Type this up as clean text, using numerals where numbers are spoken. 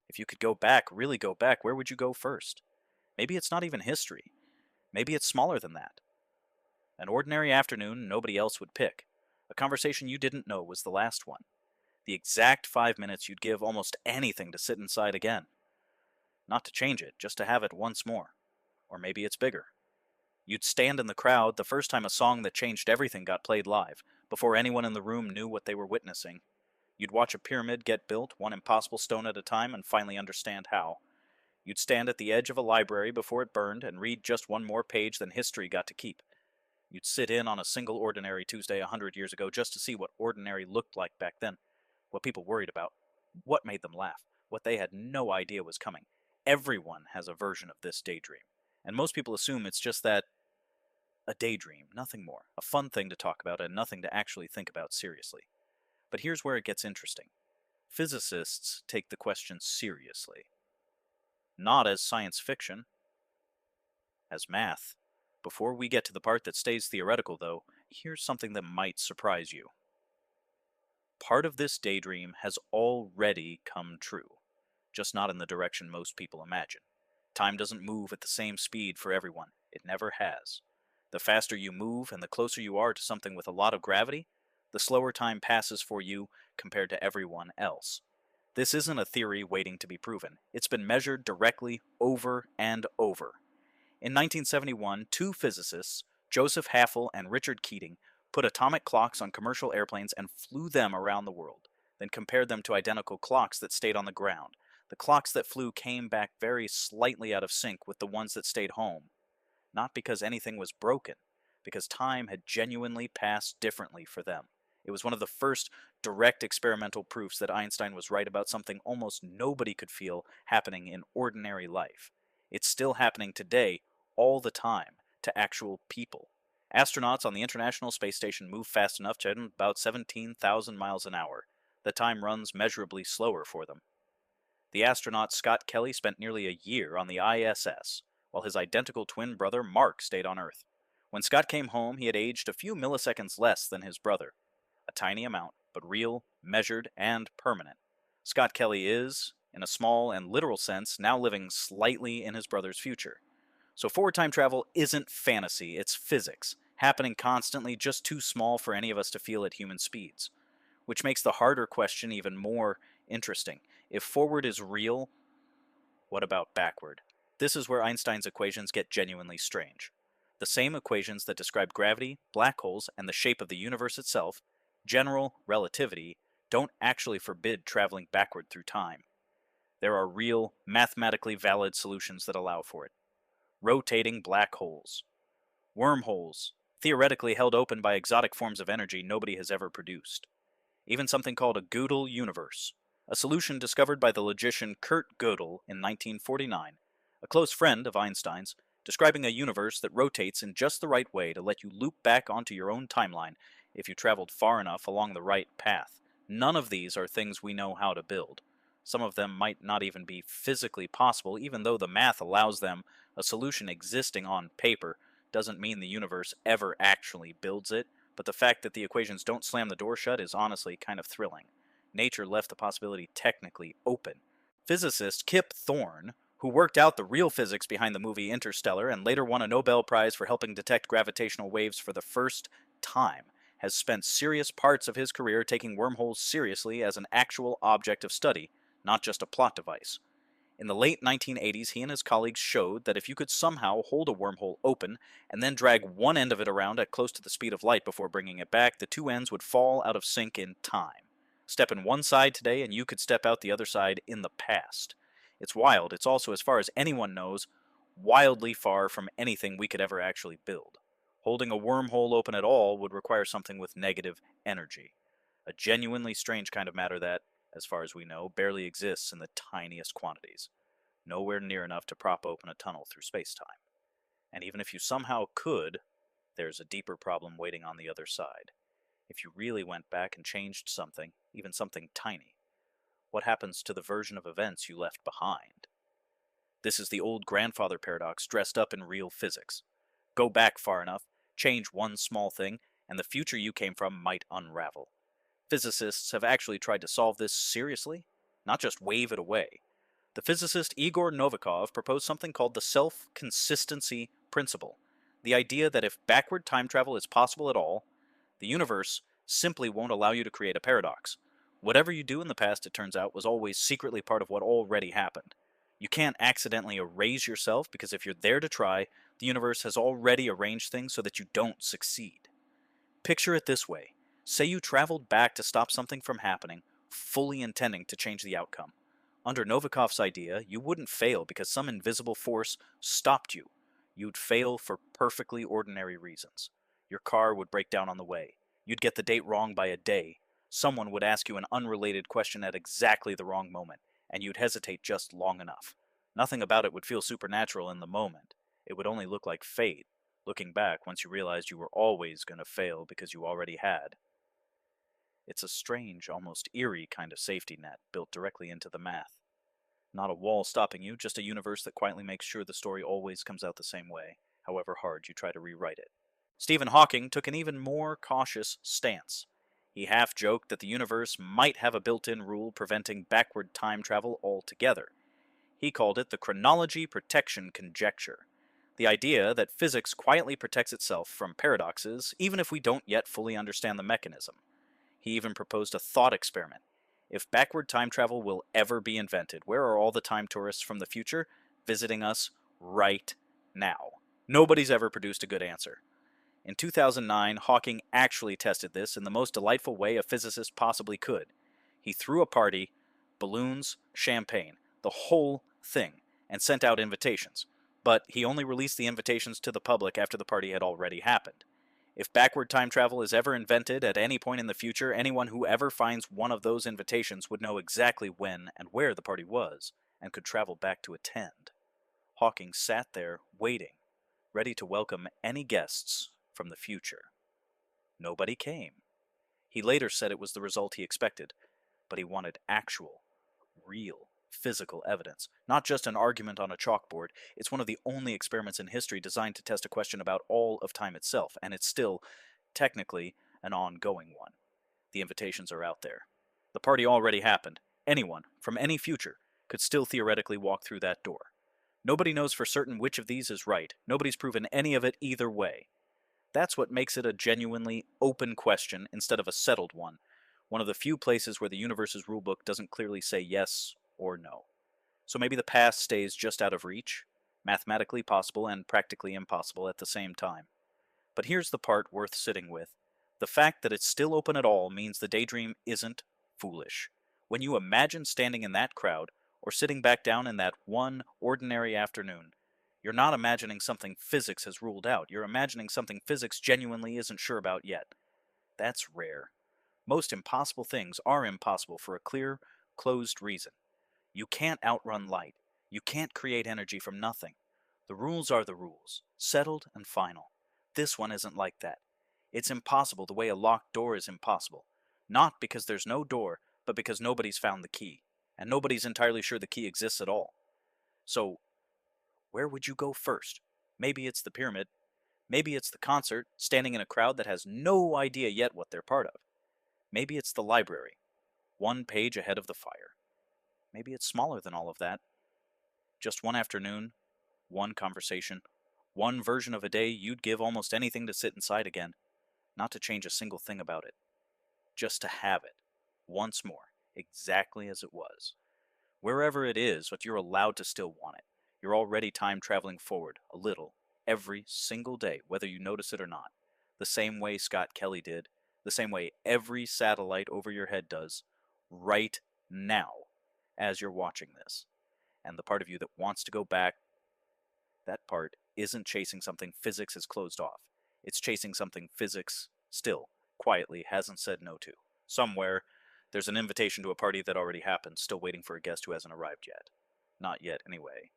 If you could go back, really go back, where would you go first? Maybe it's not even history. Maybe it's smaller than that. An ordinary afternoon nobody else would pick. A conversation you didn't know was the last one. The exact 5 minutes you'd give almost anything to sit inside again. Not to change it, just to have it once more. Or maybe it's bigger. You'd stand in the crowd the first time a song that changed everything got played live, before anyone in the room knew what they were witnessing. You'd watch a pyramid get built, one impossible stone at a time, and finally understand how. You'd stand at the edge of a library before it burned and read just one more page than history got to keep. You'd sit in on a single ordinary Tuesday 100 years ago just to see what ordinary looked like back then, what people worried about, what made them laugh, what they had no idea was coming. Everyone has a version of this daydream, and most people assume it's just that, a daydream, nothing more, a fun thing to talk about and nothing to actually think about seriously. But here's where it gets interesting. Physicists take the question seriously. Not as science fiction, as math. Before we get to the part that stays theoretical, though, here's something that might surprise you. Part of this daydream has already come true, just not in the direction most people imagine. Time doesn't move at the same speed for everyone. It never has. The faster you move and the closer you are to something with a lot of gravity, the slower time passes for you compared to everyone else. This isn't a theory waiting to be proven. It's been measured directly over and over. In 1971, two physicists, Joseph Haffel and Richard Keating, put atomic clocks on commercial airplanes and flew them around the world, then compared them to identical clocks that stayed on the ground. The clocks that flew came back very slightly out of sync with the ones that stayed home. Not because anything was broken, because time had genuinely passed differently for them. It was one of the first direct experimental proofs that Einstein was right about something almost nobody could feel happening in ordinary life. It's still happening today, all the time, to actual people. Astronauts on the International Space Station move fast enough to about 17,000 miles an hour. The time runs measurably slower for them. The astronaut Scott Kelly spent nearly a year on the ISS, while his identical twin brother Mark stayed on Earth. When Scott came home, he had aged a few milliseconds less than his brother. A tiny amount, but real, measured, and permanent. Scott Kelly is, in a small and literal sense, now living slightly in his brother's future. So forward time travel isn't fantasy, it's physics, happening constantly, just too small for any of us to feel at human speeds. Which makes the harder question even more interesting. If forward is real, what about backward? This is where Einstein's equations get genuinely strange. The same equations that describe gravity, black holes, and the shape of the universe itself, general relativity, don't actually forbid traveling backward through time. There are real, mathematically valid solutions that allow for it. Rotating black holes. Wormholes, theoretically held open by exotic forms of energy nobody has ever produced. Even something called a Gödel universe, a solution discovered by the logician Kurt Gödel in 1949, a close friend of Einstein's, describing a universe that rotates in just the right way to let you loop back onto your own timeline if you traveled far enough along the right path. None of these are things we know how to build. Some of them might not even be physically possible, even though the math allows them. A solution existing on paper doesn't mean the universe ever actually builds it, but the fact that the equations don't slam the door shut is honestly kind of thrilling. Nature left the possibility technically open. Physicist Kip Thorne, who worked out the real physics behind the movie Interstellar and later won a Nobel Prize for helping detect gravitational waves for the first time, has spent serious parts of his career taking wormholes seriously as an actual object of study, not just a plot device. In the late 1980s, he and his colleagues showed that if you could somehow hold a wormhole open and then drag one end of it around at close to the speed of light before bringing it back, the two ends would fall out of sync in time. Step in one side today and you could step out the other side in the past. It's wild. It's also, as far as anyone knows, wildly far from anything we could ever actually build. Holding a wormhole open at all would require something with negative energy. A genuinely strange kind of matter that, as far as we know, barely exists in the tiniest quantities. Nowhere near enough to prop open a tunnel through space-time. And even if you somehow could, there's a deeper problem waiting on the other side. If you really went back and changed something, even something tiny, what happens to the version of events you left behind? This is the old grandfather paradox dressed up in real physics. Go back far enough, change one small thing, and the future you came from might unravel. Physicists have actually tried to solve this seriously, not just wave it away. The physicist Igor Novikov proposed something called the self-consistency principle, the idea that if backward time travel is possible at all, the universe simply won't allow you to create a paradox. Whatever you do in the past, it turns out, was always secretly part of what already happened. You can't accidentally erase yourself because if you're there to try, the universe has already arranged things so that you don't succeed. Picture it this way. Say you traveled back to stop something from happening, fully intending to change the outcome. Under Novikov's idea, you wouldn't fail because some invisible force stopped you. You'd fail for perfectly ordinary reasons. Your car would break down on the way. You'd get the date wrong by a day. Someone would ask you an unrelated question at exactly the wrong moment, and you'd hesitate just long enough. Nothing about it would feel supernatural in the moment. It would only look like fate, looking back once you realized you were always going to fail because you already had. It's a strange, almost eerie kind of safety net built directly into the math. Not a wall stopping you, just a universe that quietly makes sure the story always comes out the same way, however hard you try to rewrite it. Stephen Hawking took an even more cautious stance. He half-joked that the universe might have a built-in rule preventing backward time travel altogether. He called it the chronology protection conjecture, the idea that physics quietly protects itself from paradoxes even if we don't yet fully understand the mechanism. He even proposed a thought experiment. If backward time travel will ever be invented, where are all the time tourists from the future visiting us right now? Nobody's ever produced a good answer. In 2009, Hawking actually tested this in the most delightful way a physicist possibly could. He threw a party, balloons, champagne, the whole thing, and sent out invitations. But he only released the invitations to the public after the party had already happened. If backward time travel is ever invented at any point in the future, anyone who ever finds one of those invitations would know exactly when and where the party was, and could travel back to attend. Hawking sat there, waiting, ready to welcome any guests from the future. Nobody came. He later said it was the result he expected, but he wanted actual, real, physical evidence, not just an argument on a chalkboard. It's one of the only experiments in history designed to test a question about all of time itself, and it's still, technically, an ongoing one. The invitations are out there. The party already happened. Anyone, from any future, could still theoretically walk through that door. Nobody knows for certain which of these is right. Nobody's proven any of it either way. That's what makes it a genuinely open question instead of a settled one of the few places where the universe's rulebook doesn't clearly say yes or no. So maybe the past stays just out of reach, mathematically possible and practically impossible at the same time. But here's the part worth sitting with. The fact that it's still open at all means the daydream isn't foolish. When you imagine standing in that crowd, or sitting back down in that one ordinary afternoon, you're not imagining something physics has ruled out. You're imagining something physics genuinely isn't sure about yet. That's rare. Most impossible things are impossible for a clear, closed reason. You can't outrun light. You can't create energy from nothing. The rules are the rules, settled and final. This one isn't like that. It's impossible the way a locked door is impossible. Not because there's no door, but because nobody's found the key. And nobody's entirely sure the key exists at all. So, where would you go first? Maybe it's the pyramid. Maybe it's the concert, standing in a crowd that has no idea yet what they're part of. Maybe it's the library, one page ahead of the fire. Maybe it's smaller than all of that. Just one afternoon, one conversation, one version of a day you'd give almost anything to sit inside again, not to change a single thing about it. Just to have it, once more, exactly as it was. Wherever it is, but you're allowed to still want it. You're already time traveling forward, a little, every single day, whether you notice it or not. The same way Scott Kelly did, the same way every satellite over your head does, right now, as you're watching this. And the part of you that wants to go back, that part isn't chasing something physics has closed off. It's chasing something physics still, quietly, hasn't said no to. Somewhere, there's an invitation to a party that already happened, still waiting for a guest who hasn't arrived yet. Not yet, anyway.